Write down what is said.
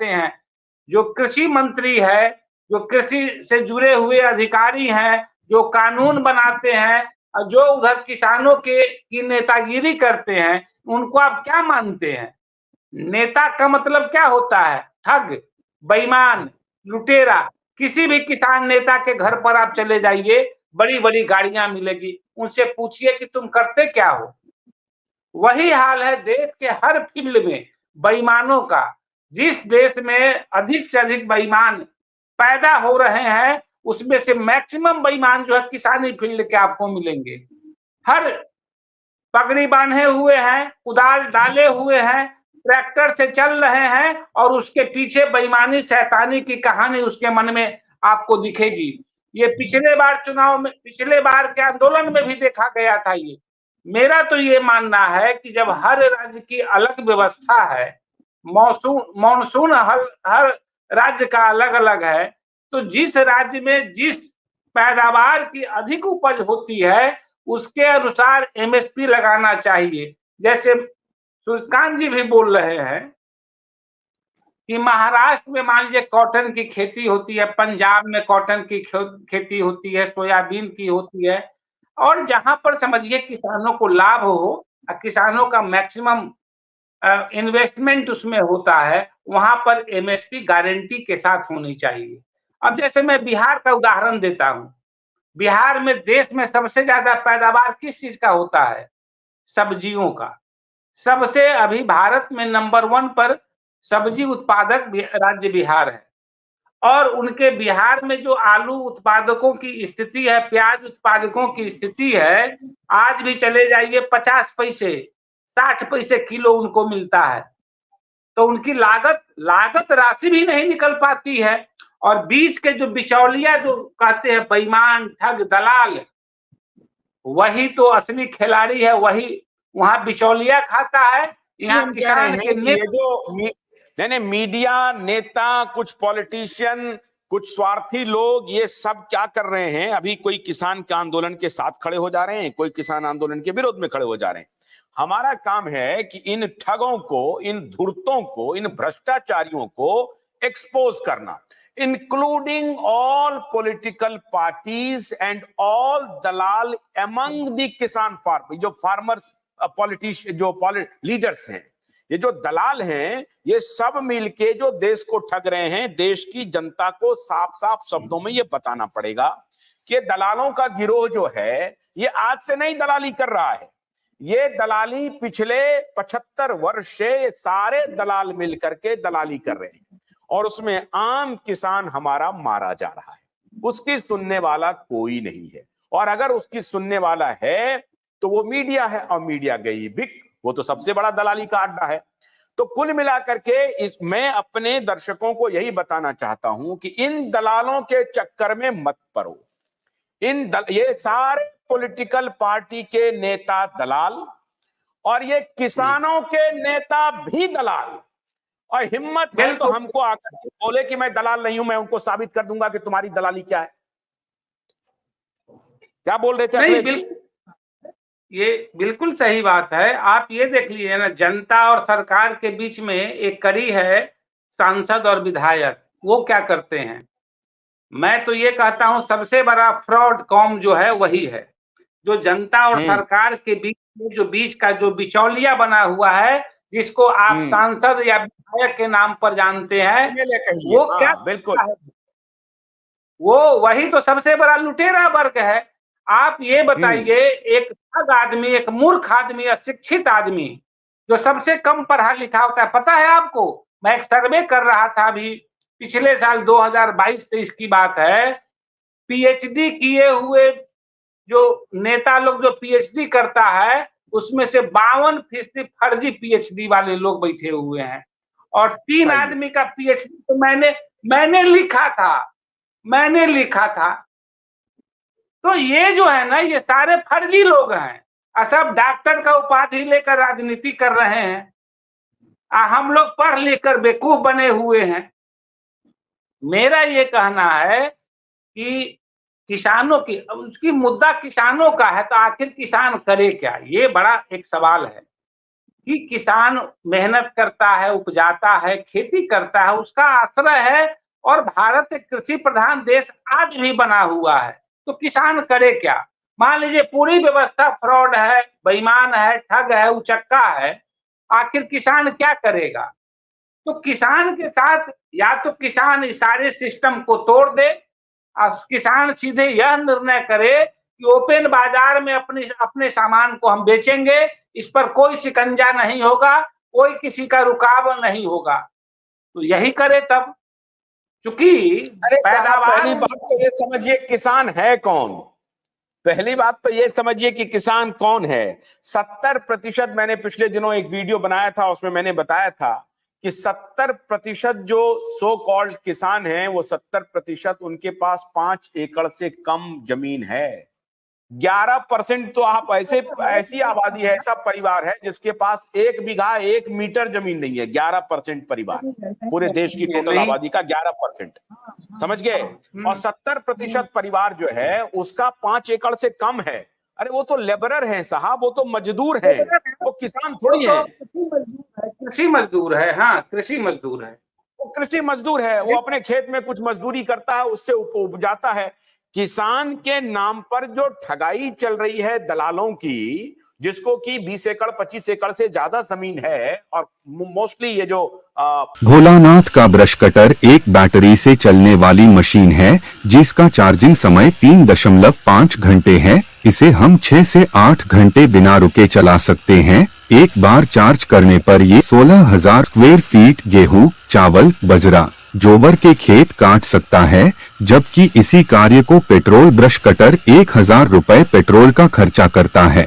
हैं, जो कृषि मंत्री है, जो कृषि से जुड़े हुए अधिकारी हैं, जो कानून बनाते हैं, जो उधर किसानों की नेतागिरी करते हैं, उनको आप क्या मानते हैं? नेता का मतलब क्या होता है? ठग, बेईमान, लुटेरा। किसी भी किसान नेता के घर पर आप चले जाइए, बड़ी बड़ी गाड़ियां मिलेगी, उनसे पूछिए कि तुम करते क्या हो। वही हाल है देश के हर फील्ड में बेईमानों का। जिस देश में अधिक से अधिक बेईमान पैदा हो रहे हैं, उसमें से मैक्सिमम बेईमान जो है किसानी फील्ड के आपको मिलेंगे। हर पगड़ी बांधे हुए हैं, कुदाल डाले हुए हैं, ट्रैक्टर से चल रहे हैं और उसके पीछे बेईमानी शैतानी की कहानी उसके मन में आपको दिखेगी। ये पिछले बार चुनाव में, पिछले बार के आंदोलन में भी देखा गया था। ये मेरा तो ये मानना है कि जब हर राज्य की अलग व्यवस्था है, मॉनसून हर राज्य का अलग अलग है, तो जिस राज्य में जिस पैदावार की अधिक उपज होती है उसके अनुसार एमएसपी लगाना चाहिए। जैसे सूर्यकांत जी भी बोल रहे हैं कि महाराष्ट्र में मान लीजिए कॉटन की खेती होती है, पंजाब में कॉटन की खेती होती है, सोयाबीन की होती है, और जहां पर समझिए किसानों को लाभ हो, किसानों का मैक्सिमम इन्वेस्टमेंट उसमें होता है, वहां पर एमएसपी गारंटी के साथ होनी चाहिए। अब जैसे मैं बिहार का उदाहरण देता हूं, बिहार में देश में सबसे ज्यादा पैदावार किस चीज का होता है? सब्जियों का। सबसे अभी भारत में नंबर 1 पर सब्जी उत्पादक राज्य बिहार है। और उनके बिहार में जो आलू उत्पादकों की स्थिति है, प्याज उत्पादकों की स्थिति है, आज भी चले जाइए 50 पैसे 60 पैसे किलो उनको मिलता है। तो उनकी लागत राशि भी नहीं निकल पाती है। और बीच के जो बिचौलिया जो कहते हैं बेईमान, ठग, दलाल, वही तो असली खिलाड़ी है। वही वहां बिचौलिया खाता है, यहाँ हम कह रहे किसान के हैं कि ये जो नहीं मीडिया, नेता, कुछ पॉलिटिशियन, कुछ स्वार्थी लोग, ये सब क्या कर रहे हैं? अभी कोई किसान के आंदोलन के साथ खड़े हो जा रहे हैं, कोई किसान आंदोलन के विरोध में खड़े हो जा रहे हैं। हमारा काम है कि इन ठगों को, इन धूर्तों को, इन भ्रष्टाचारियों को एक्सपोज करना, including all political parties and all Dalal among the किसान फार्मर, जो फार्मर्स पॉलिटिशियन, जो लीडर्स हैं, ये जो दलाल हैं, ये सब मिलके जो देश को ठग रहे हैं। देश की जनता को साफ साफ शब्दों में ये बताना पड़ेगा कि दलालों का गिरोह जो है ये आज से नहीं दलाली कर रहा है। ये दलाली पिछले 75 वर्ष से सारे दलाल मिलकर के दलाली कर रहे हैं, और उसमें आम किसान हमारा मारा जा रहा है। उसकी सुनने वाला कोई नहीं है, और अगर उसकी सुनने वाला है तो वो मीडिया है, और मीडिया गई बिक, वो तो सबसे बड़ा दलाली का अड्डा है। तो कुल मिलाकर के मैं अपने दर्शकों को यही बताना चाहता हूं कि इन दलालों के चक्कर में मत पड़ो। ये सारे पॉलिटिकल पार्टी के नेता दलाल, और ये किसानों के नेता भी दलाल। और हिम्मत है तो हमको आकर बोले कि मैं दलाल नहीं हूं, मैं उनको साबित कर दूंगा कि तुम्हारी दलाली क्या है। क्या बोल रहे थे अखिलेश जी? ये बिल्कुल सही बात है। आप ये देख लीजिए ना, जनता और सरकार के बीच में एक कड़ी है सांसद और विधायक। वो क्या करते हैं? मैं तो ये कहता हूं सबसे बड़ा फ्रॉड कॉम जो है वही है, जो जनता और सरकार के बीच में जो बीच का जो बिचौलिया बना हुआ है, जिसको आप सांसद या विधायक के नाम पर जानते हैं, वो क्या बिल्कुल है? वो वही तो सबसे बड़ा लुटेरा वर्ग है। आप ये बताइए, एक ठग आदमी, एक मूर्ख आदमी, अशिक्षित आदमी, जो सबसे कम पढ़ा लिखा होता है, पता है आपको? मैं एक सर्वे कर रहा था अभी, पिछले साल 2022-23 की बात है। पीएचडी किए हुए जो नेता लोग जो पीएचडी करता है, उसमें से 52% फर्जी पीएचडी वाले लोग बैठे हुए हैं। और 3 आदमी का पीएचडी तो मैंने लिखा था। तो ये जो है ना, ये सारे फर्जी लोग हैं। सब डॉक्टर का उपाधि लेकर राजनीति कर रहे हैं। हम लोग पढ़ लिख कर बेवकूफ बने हुए हैं। मेरा ये कहना है कि किसानों की, उसकी मुद्दा किसानों का है, तो आखिर किसान करे क्या? ये बड़ा एक सवाल है। कि किसान मेहनत करता है, उपजाता है, खेती करता है, उसका आश्रय है। और भारत एक कृषि प्रधान देश आज भी बना हुआ है, तो किसान करे क्या? मान लीजिए पूरी व्यवस्था फ्रॉड है, बेईमान है, ठग है, उचक्का है, आखिर किसान क्या करेगा? तो किसान के साथ या तो किसान इस सारे सिस्टम को तोड़ दे, और किसान सीधे यह निर्णय करे कि ओपन बाजार में अपने सामान को हम बेचेंगे, इस पर कोई शिकंजा नहीं होगा, कोई किसी का रुकाव नहीं होगा। तो यही करे तब, क्योंकि अरे साहब, पैदावार पहली बात तो ये समझिए किसान है कौन। पहली बात तो ये समझिए कि किसान कौन है। 70%, मैंने पिछले दिनों एक वीडियो बनाया था, उसमें मैंने बताया था कि 70% जो सो कॉल्ड किसान हैं, वो 70% उनके पास 5 एकड़ से कम जमीन है। 11% तो आप ऐसी आबादी है, ऐसा परिवार है जिसके पास 1 बीघा 1 मीटर जमीन नहीं है। 11% परिवार, पूरे देश की टोटल आबादी का 11%, समझ गए। और 70% परिवार जो है उसका 5 एकड़ से कम है। अरे वो तो लेबरर हैं साहब, वो तो मजदूर हैं, वो किसान थोड़ी है। कृषि मजदूर है, हाँ कृषि मजदूर है, वो कृषि मजदूर है, वो अपने खेत में कुछ मजदूरी करता है, उससे उपजाता है। किसान के नाम पर जो ठगाई चल रही है दलालों की, जिसको कि 20 एकड़ 25 एकड़ से ज्यादा जमीन है, और मोस्टली ये जो भोलानाथ का ब्रश कटर एक बैटरी से चलने वाली मशीन है जिसका चार्जिंग समय 3.5 घंटे है। इसे हम 6 से 8 घंटे बिना रुके चला सकते हैं। एक बार चार्ज करने पर ये 16,000 स्क्वायर फीट गेहूं, चावल, बजरा, जोवर के खेत काट सकता है, जबकि इसी कार्य को पेट्रोल ब्रश कटर 1,000 रुपए पेट्रोल का खर्चा करता है।